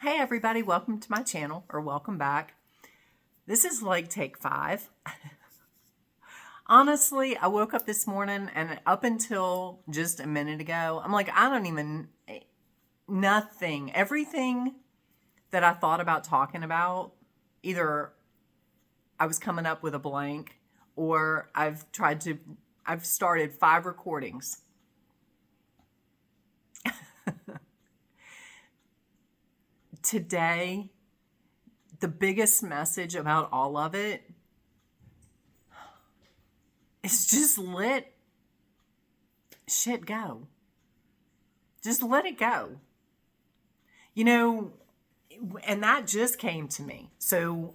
Hey everybody, welcome to my channel, or welcome back. This is like take 5. Honestly, I woke up this morning and up until just a minute ago, I'm like, nothing, everything that I thought about talking about, either I was coming up with a blank or I've started 5 recordings. Today, the biggest message about all of it is just let shit go. Just let it go. You know, and that just came to me. So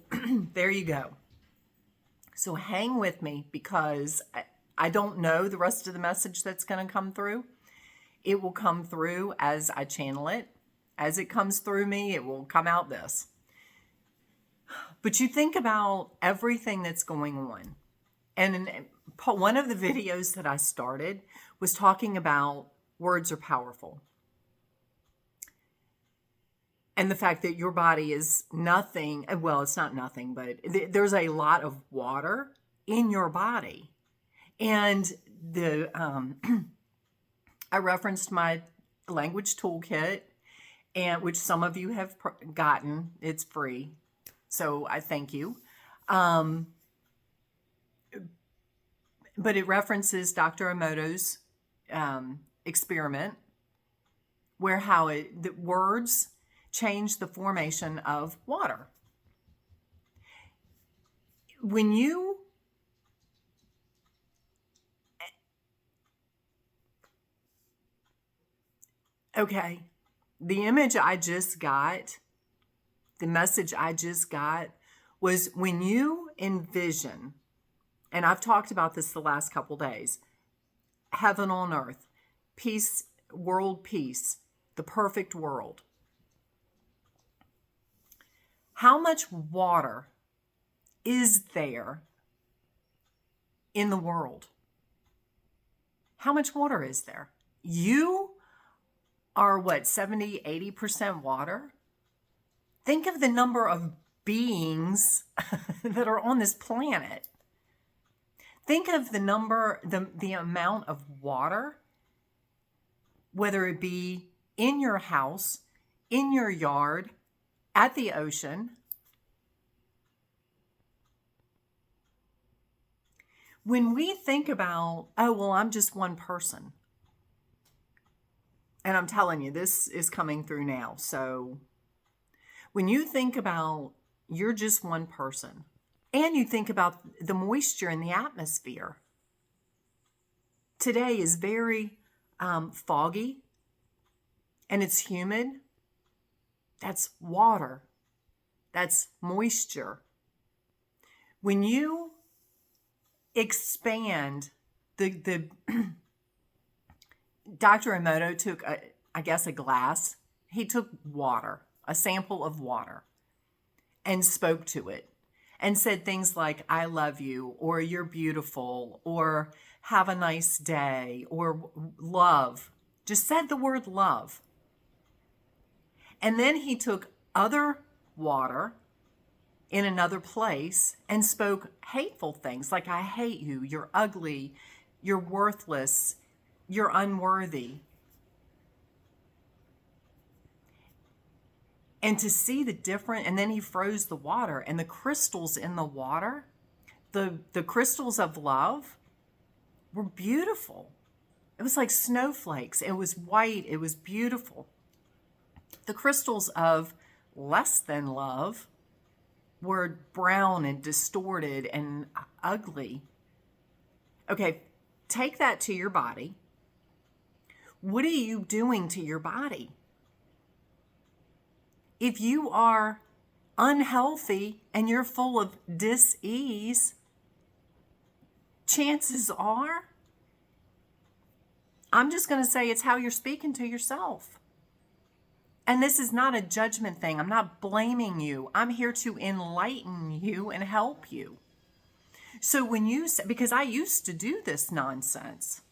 there you go. So hang with me because I don't know the rest of the message that's going to come through. It will come through as I channel it. As it comes through me, it will come out this. But you think about everything that's going on. And one of the videos that I started was talking about words are powerful. And the fact that your body is nothing, well, it's not nothing, but there's a lot of water in your body. And I referenced my language toolkit, and which some of you have gotten. It's free, so I thank you. But it references Dr. Emoto's experiment, where the words change the formation of water. Okay, the image I just got, the message I just got was when you envision, and I've talked about this the last couple days, heaven on earth, peace, world peace, the perfect world. How much water is there in the world? How much water is there? You are what, 70, 80% water? Think of the number of beings that are on this planet. Think of the amount of water, whether it be in your house, in your yard, at the ocean. When we think about, oh, well, I'm just one person. And I'm telling you, this is coming through now. So when you think about you're just one person, and you think about the moisture in the atmosphere, today is very foggy and it's humid. That's water. That's moisture. When you expand the Dr. Emoto took, a glass. He took water, a sample of water, and spoke to it and said things like, I love you, or you're beautiful, or have a nice day, or love. Just said the word love. And then he took other water in another place and spoke hateful things like, I hate you, you're ugly, you're worthless, you're unworthy. And to see the different, and then he froze the water, and the crystals in the water, the crystals of love were beautiful. It was like snowflakes. It was white. It was beautiful. The crystals of less than love were brown and distorted and ugly. Okay, take that to your body. What are you doing to your body? If you are unhealthy and you're full of dis-ease, chances are, I'm just going to say it's how you're speaking to yourself. And this is not a judgment thing. I'm not blaming you. I'm here to enlighten you and help you. So when you say, because I used to do this nonsense.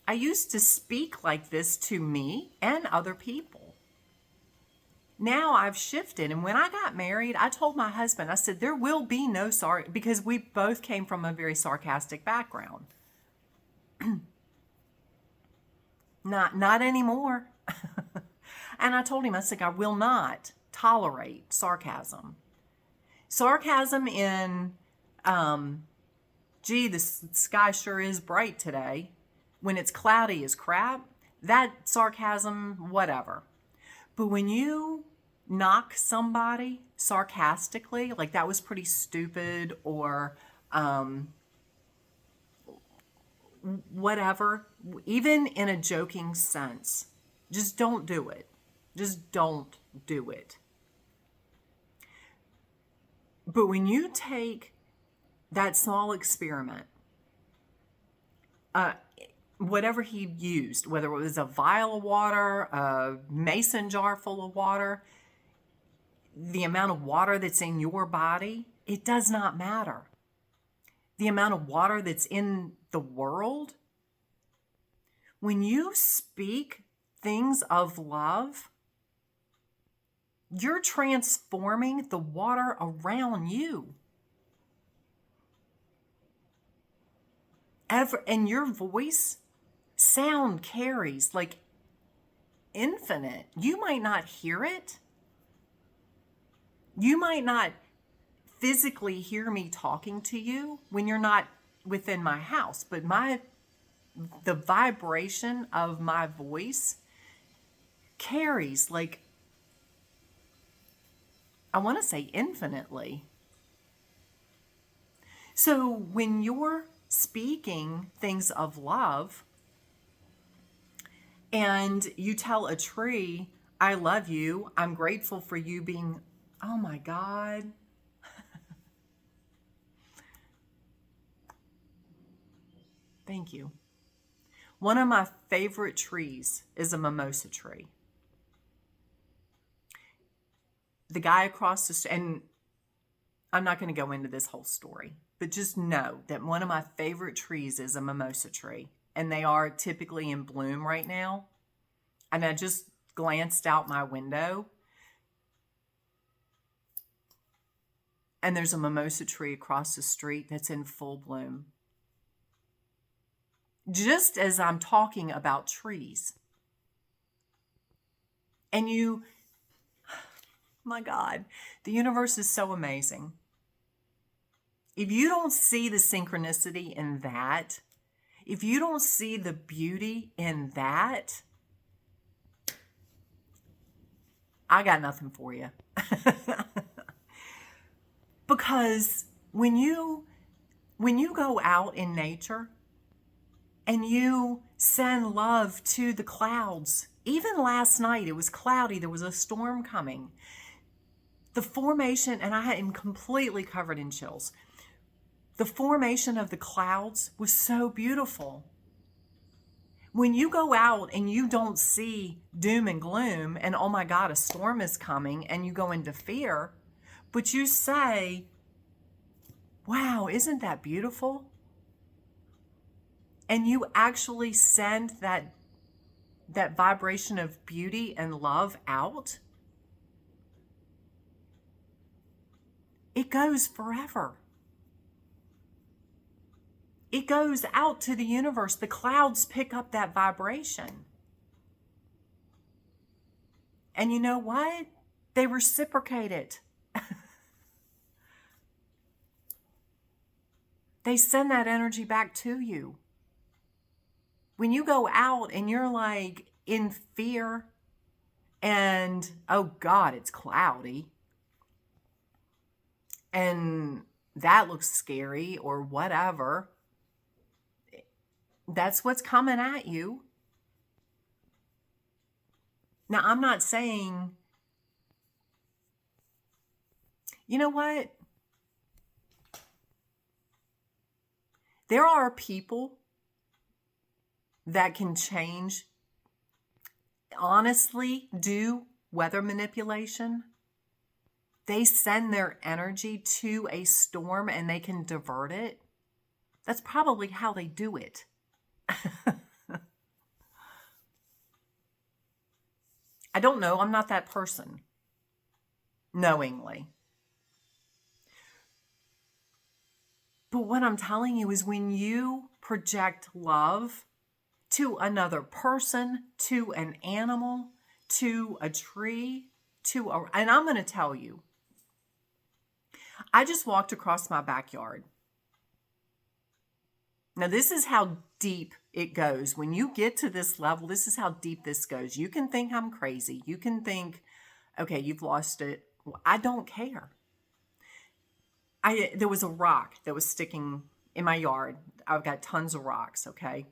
I used to speak like this to me and other people. Now I've shifted. And when I got married, I told my husband, I said, there will be no because we both came from a very sarcastic background. Not anymore. And I told him, I said, I will not tolerate sarcasm. Sarcasm in, gee, the sky sure is bright today, when it's cloudy as crap, that sarcasm, whatever. But when you knock somebody sarcastically, like that was pretty stupid, or whatever, even in a joking sense, just don't do it. Just don't do it. But when you take that small experiment, whatever he used, whether it was a vial of water, a mason jar full of water, the amount of water that's in your body, it does not matter. The amount of water that's in the world, when you speak things of love, you're transforming the water around you. And your voice sound carries like infinite. You might not hear it. You might not physically hear me talking to you when you're not within my house, but the vibration of my voice carries like, I want to say infinitely. So when you're speaking things of love and you tell a tree, I love you, I'm grateful for you being, oh my God. Thank you. One of my favorite trees is a mimosa tree. The guy across the street, and I'm not going to go into this whole story, but just know that one of my favorite trees is a mimosa tree, and they are typically in bloom right now. And I just glanced out my window, and there's a mimosa tree across the street that's in full bloom. Just as I'm talking about trees. And my God, the universe is so amazing. If you don't see the synchronicity in that, if you don't see the beauty in that, I got nothing for you. Because when you go out in nature and you send love to the clouds, even last night, it was cloudy, there was a storm coming. The formation, and I am completely covered in chills. The formation of the clouds was so beautiful. When you go out and you don't see doom and gloom and, oh my God, a storm is coming, and you go into fear, but you say, wow, isn't that beautiful? And you actually send that vibration of beauty and love out, it goes forever. It goes out to the universe. The clouds pick up that vibration. And you know what? They reciprocate it. They send that energy back to you. When you go out and you're like in fear and, oh God, it's cloudy, and that looks scary or whatever, that's what's coming at you. Now, I'm not saying, you know what? There are people that can change, honestly, do weather manipulation. They send their energy to a storm and they can divert it. That's probably how they do it. I don't know. I'm not that person. knowingly. But what I'm telling you is when you project love to another person, to an animal, to a tree, and I'm going to tell you, I just walked across my backyard. Now, this is how deep it goes. When you get to this level, this is how deep this goes. You can think I'm crazy. You can think, okay, you've lost it. I don't care. There was a rock that was sticking in my yard. I've got tons of rocks, okay?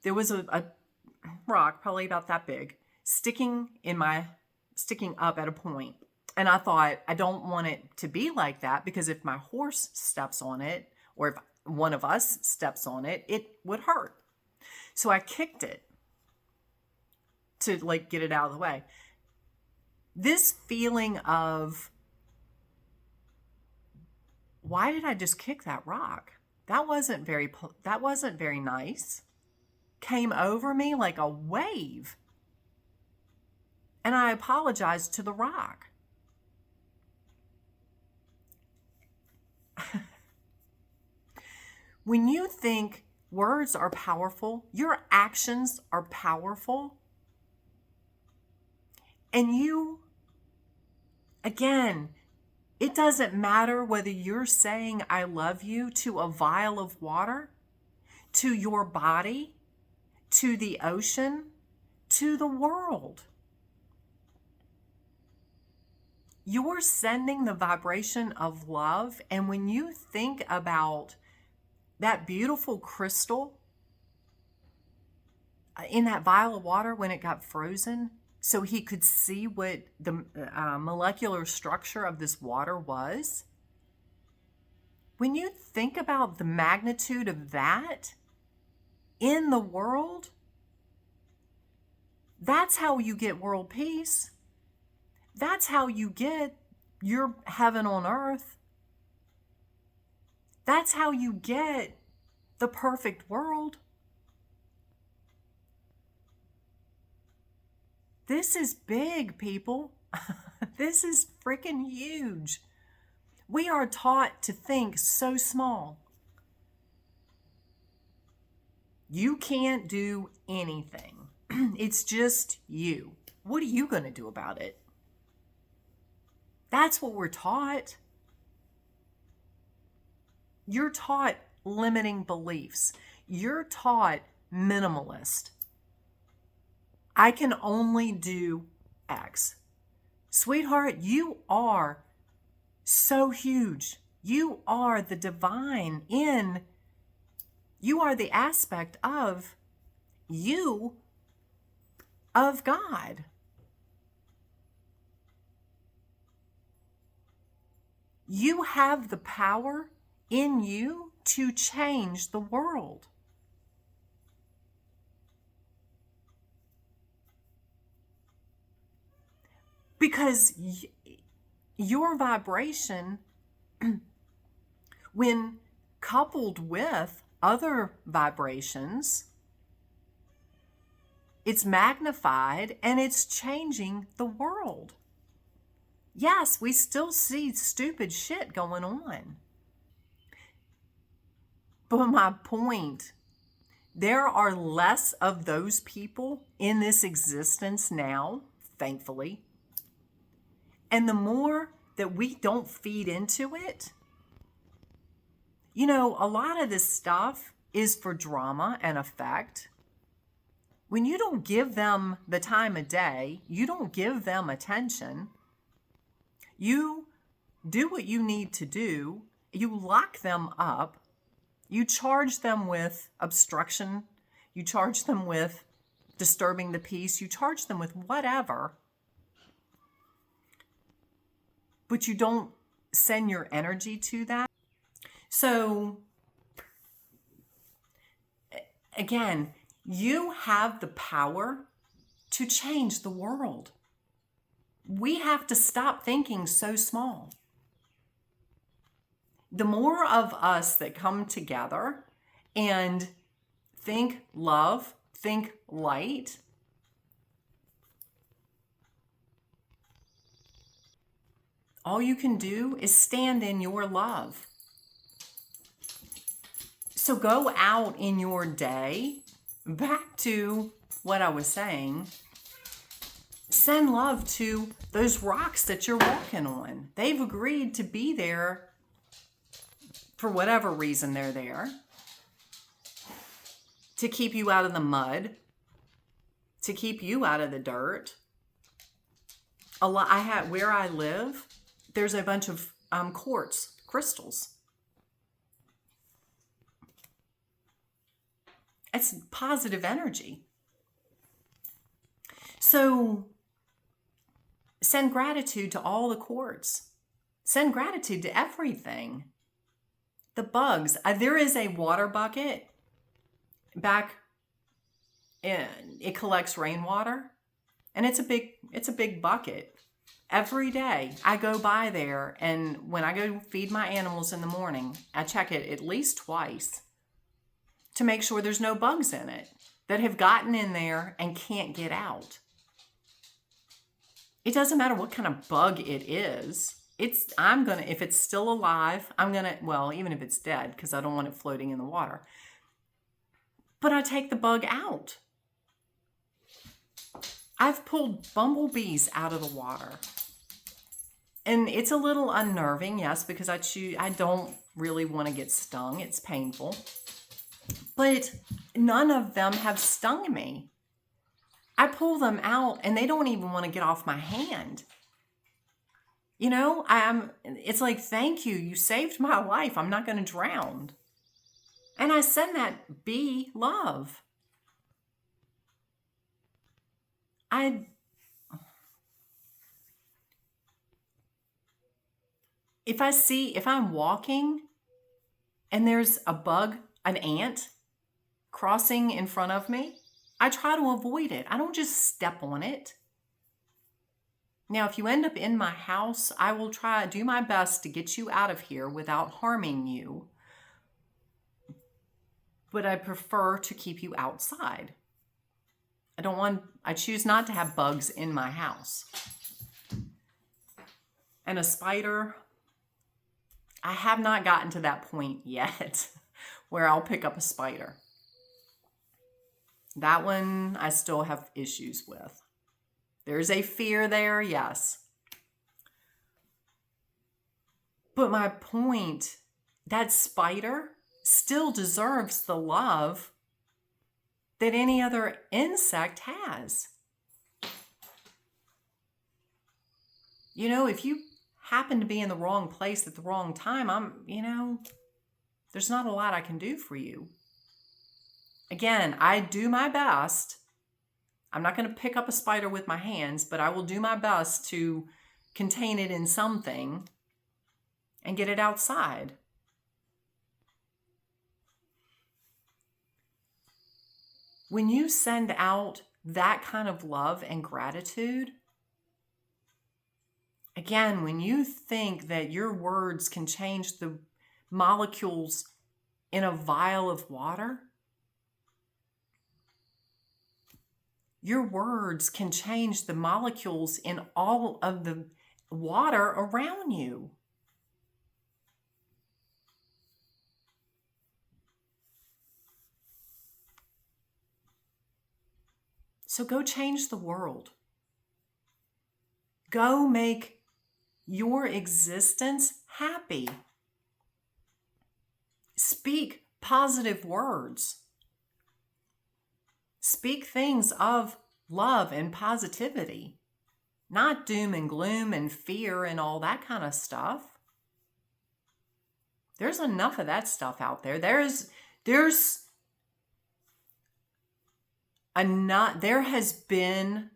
There was a rock, probably about that big, sticking up at a point. And I thought, I don't want it to be like that, because if my horse steps on it, or if one of us steps on it, it would hurt. So I kicked it to like get it out of the way. This feeling of, why did I just kick that rock? That wasn't very nice. Came over me like a wave. And I apologized to the rock. When you think words are powerful, your actions are powerful. And you, again, it doesn't matter whether you're saying I love you to a vial of water, to your body, to the ocean, to the world. You're sending the vibration of love. And when you think about that beautiful crystal in that vial of water when it got frozen, so he could see what the molecular structure of this water was. When you think about the magnitude of that in the world, that's how you get world peace. That's how you get your heaven on earth. That's how you get the perfect world. This is big, people. This is freaking huge. We are taught to think so small. You can't do anything. It's just you. What are you going to do about it? That's what we're taught. You're taught limiting beliefs. You're taught minimalist. I can only do X. Sweetheart, you are so huge. You are the divine you are the aspect of you of God. You have the power in you to change the world. Because your vibration, when coupled with other vibrations, it's magnified and it's changing the world. Yes, we still see stupid shit going on. But my point, there are less of those people in this existence now, thankfully. And the more that we don't feed into it, you know, a lot of this stuff is for drama and effect. When you don't give them the time of day, you don't give them attention, you do what you need to do, you lock them up, you charge them with obstruction, you charge them with disturbing the peace, you charge them with whatever, but you don't send your energy to that. So, again, you have the power to change the world. We have to stop thinking so small. The more of us that come together and think love, think light, All you can do is stand in your love. So go out in your day, back to what I was saying, send love to those rocks that you're walking on. They've agreed to be there for whatever reason they're there, to keep you out of the mud, to keep you out of the dirt. Where I live, there's a bunch of quartz crystals. It's positive energy. So send gratitude to all the quartz. Send gratitude to everything. The bugs. There is a water bucket back in, it collects rainwater, and it's a big bucket. Every day I go by there, and when I go feed my animals in the morning, I check it at least twice to make sure there's no bugs in it that have gotten in there and can't get out. It doesn't matter what kind of bug it is. If it's still alive, even if it's dead, because I don't want it floating in the water. But I take the bug out. I've pulled bumblebees out of the water. And it's a little unnerving, yes, because I don't really want to get stung. It's painful. But none of them have stung me. I pull them out and they don't even want to get off my hand. It's like, thank you. You saved my life. I'm not going to drown. And I send that bee love. If I'm walking and there's a bug, an ant crossing in front of me, I try to avoid it. I don't just step on it. Now, if you end up in my house, I will do my best to get you out of here without harming you. But I prefer to keep you outside. I choose not to have bugs in my house. And a spider, I have not gotten to that point yet where I'll pick up a spider. That one I still have issues with. There's a fear there, yes. But my point, that spider still deserves the love that any other insect has. If you happen to be in the wrong place at the wrong time, there's not a lot I can do for you. Again, I do my best. I'm not going to pick up a spider with my hands, but I will do my best to contain it in something and get it outside. When you send out that kind of love and gratitude, again, when you think that your words can change the molecules in a vial of water, your words can change the molecules in all of the water around you. So go change the world. Go make your existence happy. Speak positive words. Speak things of love and positivity, not doom and gloom and fear and all that kind of stuff. There's enough of that stuff out there. There has been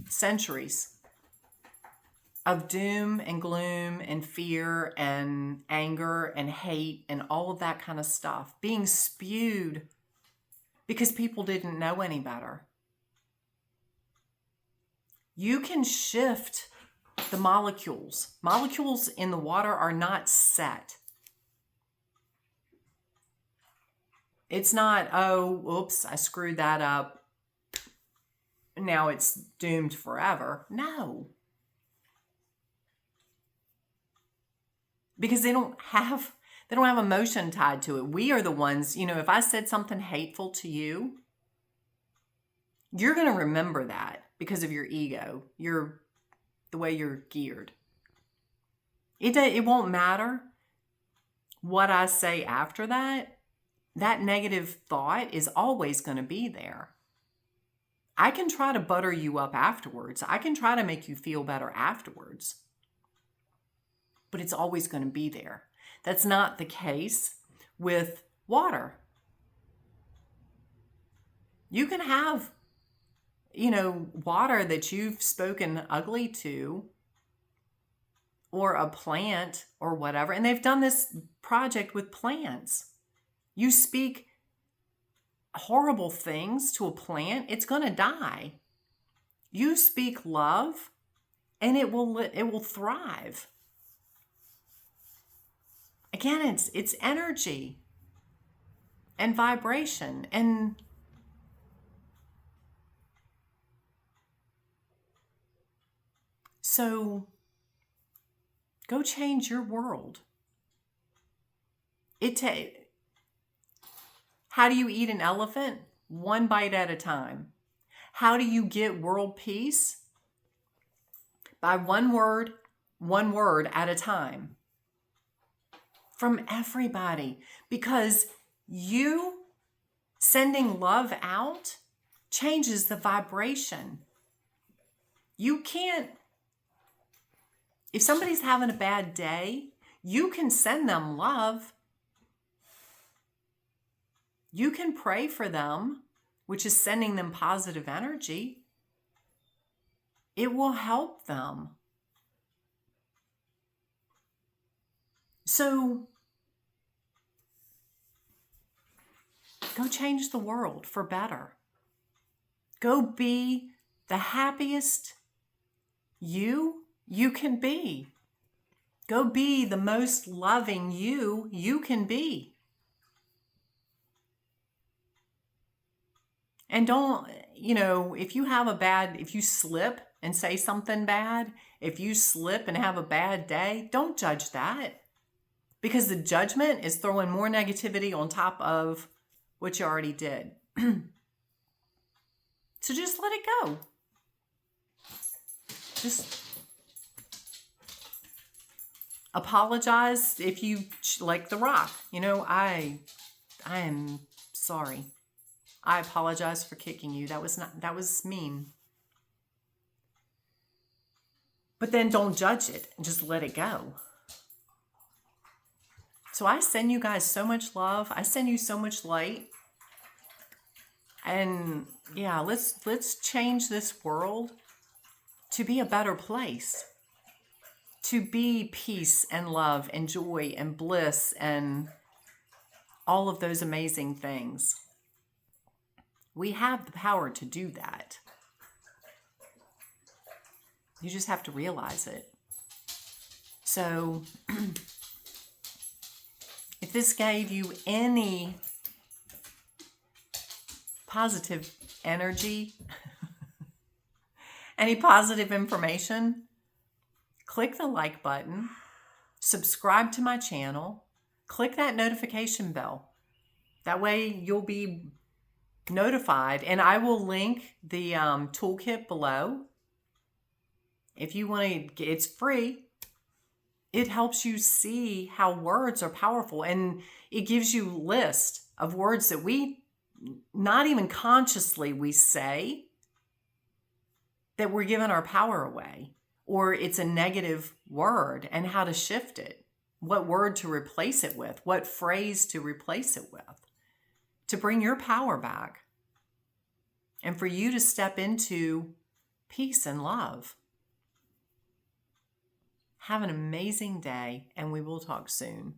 centuries of doom and gloom and fear and anger and hate and all of that kind of stuff being spewed because people didn't know any better. You can shift the molecules. Molecules in the water are not set. It's not, oh, oops, I screwed that up. now it's doomed forever. No. Because they don't have emotion tied to it. We are the ones, if I said something hateful to you, you're going to remember that because of your ego, the way you're geared. It won't matter what I say after that. That negative thought is always going to be there. I can try to butter you up afterwards. I can try to make you feel better afterwards. But it's always going to be there. That's not the case with water. You can have, water that you've spoken ugly to, or a plant or whatever. And they've done this project with plants. You speak horrible things to a plant, it's going to die. You speak love, and it will thrive. Again, it's energy and vibration. And so go change your world. How do you eat an elephant? One bite at a time. How do you get world peace? By one word at a time. From everybody. Because you sending love out changes the vibration. You can't, if somebody's having a bad day, you can send them love. You can pray for them, which is sending them positive energy. It will help them. So go change the world for better. Go be the happiest you can be. Go be the most loving you can be. And don't, if you slip and say something bad, if you slip and have a bad day, don't judge that. Because the judgment is throwing more negativity on top of what you already did. So just let it go. Just apologize if you, like The Rock, I am sorry. I apologize for kicking you. That was mean. But then don't judge it and just let it go. So I send you guys so much love. I send you so much light. And yeah, let's change this world to be a better place. To be peace and love and joy and bliss and all of those amazing things. We have the power to do that. You just have to realize it. So, if this gave you any positive energy, any positive information, click the like button, subscribe to my channel, click that notification bell. That way you'll be notified, and I will link the toolkit below. If you want to, it's free. It helps you see how words are powerful, and it gives you a list of words that we, not even consciously, we say that we're giving our power away, or it's a negative word, and how to shift it, what word to replace it with, what phrase to replace it with, to bring your power back, and for you to step into peace and love. Have an amazing day, and we will talk soon.